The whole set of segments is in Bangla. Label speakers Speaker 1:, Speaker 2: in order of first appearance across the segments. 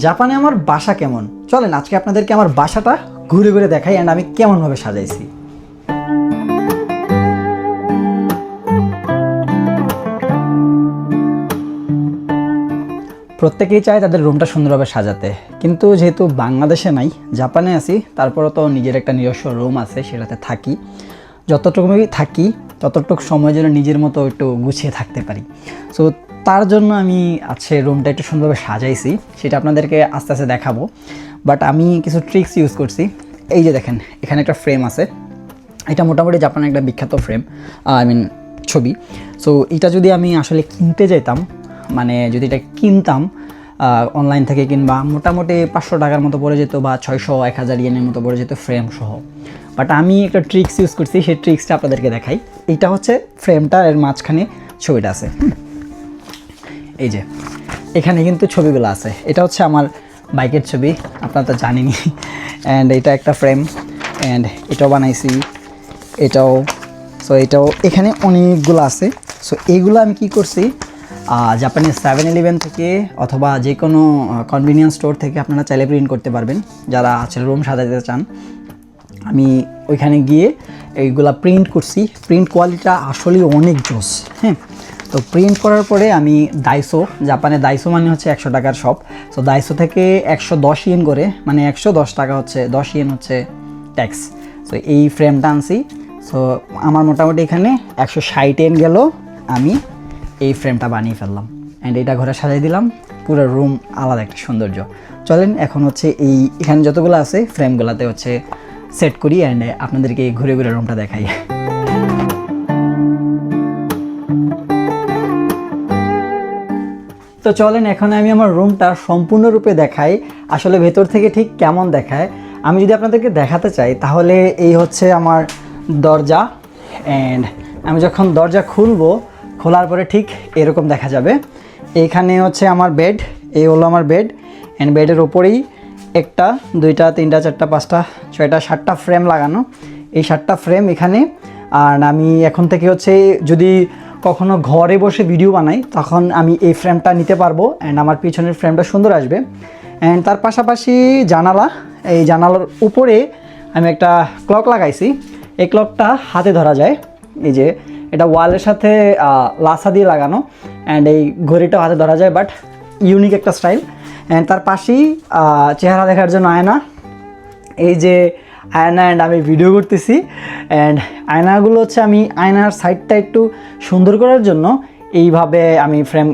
Speaker 1: জাপানে আমার বাসা কেমন, চলেন আজকে আপনাদেরকে আমার বাসাটা ঘুরে ঘুরে দেখাই অ্যান্ড আমি কেমনভাবে সাজাইছি। প্রত্যেকেই চায় তাদের রুমটা সুন্দরভাবে সাজাতে, কিন্তু যেহেতু বাংলাদেশে নাই, জাপানে আছি, তারপরও তো নিজের একটা নিজস্ব রুম আছে, সেটাতে থাকি। যতটুকুই থাকি ততটুকু সময় যেন নিজের মতো একটু গুছিয়ে থাকতে পারি। সো তার জন্য আমি আজকে রুমটা একটু সুন্দরভাবে সাজাইছি, সেটা আপনাদেরকে আস্তে আস্তে দেখাবো। বাট আমি কিছু ট্রিক্স ইউজ করছি। এই যে দেখেন, এখানে একটা ফ্রেম আছে, এটা মোটামুটি জাপানের একটা বিখ্যাত ফ্রেম, ছবি। সো এটা যদি আমি আসলে কিনতে যেতাম, মানে যদি এটা কিনতাম অনলাইন থেকে, কিংবা মোটামুটি 500 টাকার মতো পড়ে যেত, বা 600-1000 ইয়েনের মতো পড়ে যেত ফ্রেম সহ। বাট আমি একটা ট্রিক্স ইউজ করছি, সেই ট্রিক্সটা আপনাদেরকে দেখাই। এইটা হচ্ছে ফ্রেমটা, এর মাঝখানে ছবিটা আছে। এই যে এখানে কিন্তু ছবিগুলো আছে, এটা হচ্ছে আমার বাইকের ছবি, আপনারা তো জানেনই। অ্যান্ড এটা একটা ফ্রেম, অ্যান্ড এটাও বানাইছি, এটাও। সো এটাও এখানে অনেকগুলো আছে। সো এইগুলো আমি কি করছি, জাপানি 7-Eleven থেকে অথবা যে কোনো কনভিনিয়েন্স স্টোর থেকে আপনারা চাইলে প্রিন্ট করতে পারবেন, যারা আসলে রুম সাজাতে চান। আমি ওইখানে গিয়ে এইগুলা প্রিন্ট করছি। প্রিন্ট কোয়ালিটিটা আসলেই অনেক জোস। হ্যাঁ, তো প্রিন্ট করার পরে আমি দাইসো, জাপানে দাইসো মানে হচ্ছে 100 টাকার শপ। সো দাইসো থেকে 110 ইয়েন করে, মানে 110 টাকা হচ্ছে, 10 ইয়েন হচ্ছে ট্যাক্স। সো এই ফ্রেমটা আনছি। সো আমার মোটামুটি এখানে 160 ইয়েন গেল, আমি এই ফ্রেমটা বানিয়ে ফেললাম। অ্যান্ড এটা ঘরে সাজাই দিলাম, পুরো রুম আলাদা একটা সৌন্দর্য। চলেন এখন হচ্ছে এখানে যতগুলো আছে ফ্রেমগুলোতে হচ্ছে সেট করি, অ্যান্ড আপনাদেরকে ঘুরে ঘুরে রুমটা দেখাই। তো চলেন এখন আমি আমার রুমটা সম্পূর্ণরূপে দেখাই, আসলে ভেতর থেকে ঠিক কেমন দেখায়। আমি যদি আপনাদেরকে দেখাতে চাই, তাহলে এই হচ্ছে আমার দরজা। অ্যান্ড আমি যখন দরজা খুলবো, খোলার পরে ঠিক এরকম দেখা যাবে। এইখানে হচ্ছে আমার বেড, এই হলো আমার বেড। অ্যান্ড বেডের ওপরেই 1টা 2টা 3টা 4টা 5টা 6টা 7টা ফ্রেম লাগানো। এই 7টা ফ্রেম এখানে। আর আমি এখন থেকে হচ্ছে যদি কখনো ঘরে বসে ভিডিও বানাই, তখন আমি এই ফ্রেমটা নিতে পারবো, অ্যান্ড আমার পিছনের ফ্রেমটা সুন্দর আসবে। অ্যান্ড তার পাশাপাশি জানালা, এই জানালার উপরে আমি একটা ক্লক লাগাইছি। এই ক্লকটা হাতে ধরা যায়, এই যে এটা ওয়ালের সাথে লাসা দিয়ে লাগানো। অ্যান্ড এই ঘড়িটাও হাতে ধরা যায়, বাট ইউনিক একটা স্টাইল। অ্যান্ড তার পাশেই চেহারা দেখার জন্য আয়না, এই যে আয়না। অ্যান্ড আমি ভিডিও করতেছি, অ্যান্ড আয়নাগুলো হচ্ছে আমি আয়নার সাইডটা একটু সুন্দর করার জন্য এইভাবে আমি ফ্রেম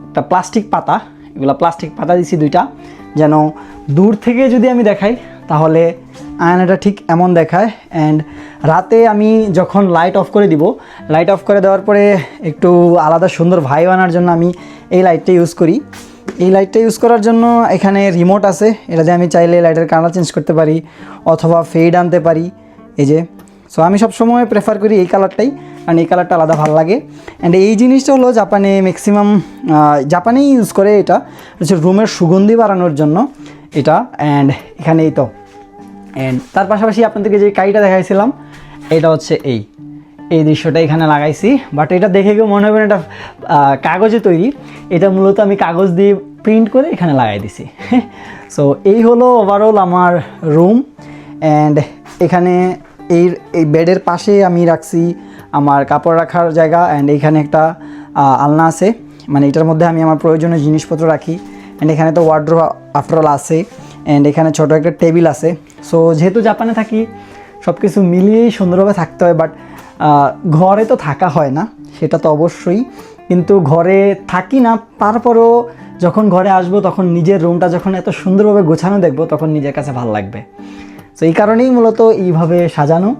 Speaker 1: একটা প্লাস্টিক পাতা, এগুলো প্লাস্টিক পাতা দিছি 2টা, যেন দূর থেকে যদি আমি দেখাই তাহলে আয়নাটা ঠিক এমন দেখায়। অ্যান্ড রাতে আমি যখন লাইট অফ করে দিব, লাইট অফ করে দেওয়ার পরে একটু আলাদা সুন্দর ভাইব আনার জন্য আমি এই লাইটটা ইউজ করি। এই লাইটটা ইউজ করার জন্য এখানে রিমোট আছে, এটা দিয়ে আমি চাইলে লাইটের কালার চেঞ্জ করতে পারি অথবা ফেড আনতে পারি, এই যে। সো আমি সবসময় প্রেফার করি এই কালারটাই, কারণ এই কালারটা আলাদা ভালো লাগে। অ্যান্ড এই জিনিসটা হলো জাপানে ম্যাক্সিমাম জাপানেই ইউজ করে, এটা হচ্ছে রুমের সুগন্ধি বাড়ানোর জন্য এটা। অ্যান্ড এখানে এই তো, অ্যান্ড তার পাশাপাশি আপনাদেরকে যে কাইটা দেখাইছিলাম, এটা হচ্ছে এই দৃশ্যটা এখানে লাগাইছি। বাট এটা দেখে কেউ মনে হবে এটা কাগজে তৈরি, এটা মূলত আমি কাগজ দিয়ে প্রিন্ট করে এখানে লাগাই দিছি। সো এই হলো ওভারঅল আমার রুম। অ্যান্ড এখানে এই বেডের পাশে আমি রাখছি আমার কাপড় রাখার জায়গা। অ্যান্ড এখানে একটা আলনা আছে, মানে এটার মধ্যে আমি আমার প্রয়োজনীয় জিনিসপত্র রাখি। অ্যান্ড এখানে তো ওয়ার্ড্রোব আফটারঅল আছে। অ্যান্ড এখানে ছোটো একটা টেবিল আছে। সো যেহেতু জাপানে থাকি, সব কিছু মিলিয়েই সুন্দরভাবে থাকতে হয়। বাট ঘরে তো থাকা হয় না, সেটা তো অবশ্যই, কিন্তু ঘরে থাকি না, তারপরেও যখন ঘরে আসবো তখন নিজের রুমটা যখন এত সুন্দরভাবে গোছানো দেখবো, তখন নিজের কাছে ভালো লাগবে। সো এই কারণেই মূলত এইভাবে সাজানো।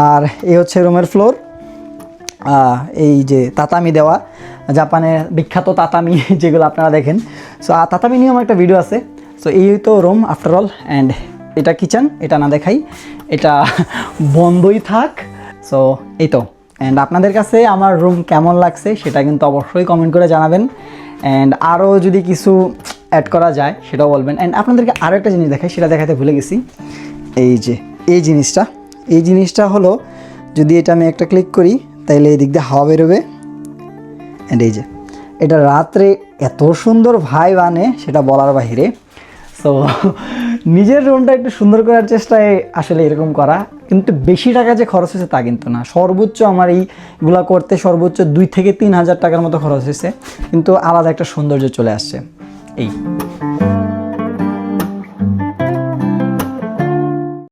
Speaker 1: আর এই হচ্ছে রুমের ফ্লোর, এই যে তাতামি দেওয়া, জাপানের বিখ্যাত তাতামি যেগুলো আপনারা দেখেন। সো তাতামি নিয়ে আমার একটা ভিডিও আছে। সো এই তো রুম আফটারঅল। অ্যান্ড এটা কিচেন, এটা না দেখাই, এটা বন্ধই থাক। সো এই তো। অ্যান্ড আপনাদের কাছে আমার রুম কেমন লাগছে সেটা কিন্তু অবশ্যই কমেন্ট করে জানাবেন। অ্যান্ড আরও যদি কিছু অ্যাড করা যায় সেটাও বলবেন। অ্যান্ড আপনাদেরকে আরও একটা জিনিস দেখাই, সেটা দেখাতে ভুলে গেছি। এই যে এই জিনিসটা হলো, যদি এটা আমি একটা ক্লিক করি তাইলে এই দিক দিয়ে হাওয়া বেরোবে। অ্যান্ড এই যে এটা রাত্রে এত সুন্দর ভাইব আনে সেটা বলার বাহিরে। সো নিজের রুমটা একটু সুন্দর করার চেষ্টায় আসলে এরকম করা, কিন্তু বেশি টাকা যে খরচ হয়েছে তা কিন্তু না। সর্বোচ্চ আমার এইগুলা করতে সর্বোচ্চ 2 থেকে 3 হাজার টাকার মতো খরচ হয়েছে, কিন্তু আলাদা একটা সৌন্দর্য চলে আসছে এই।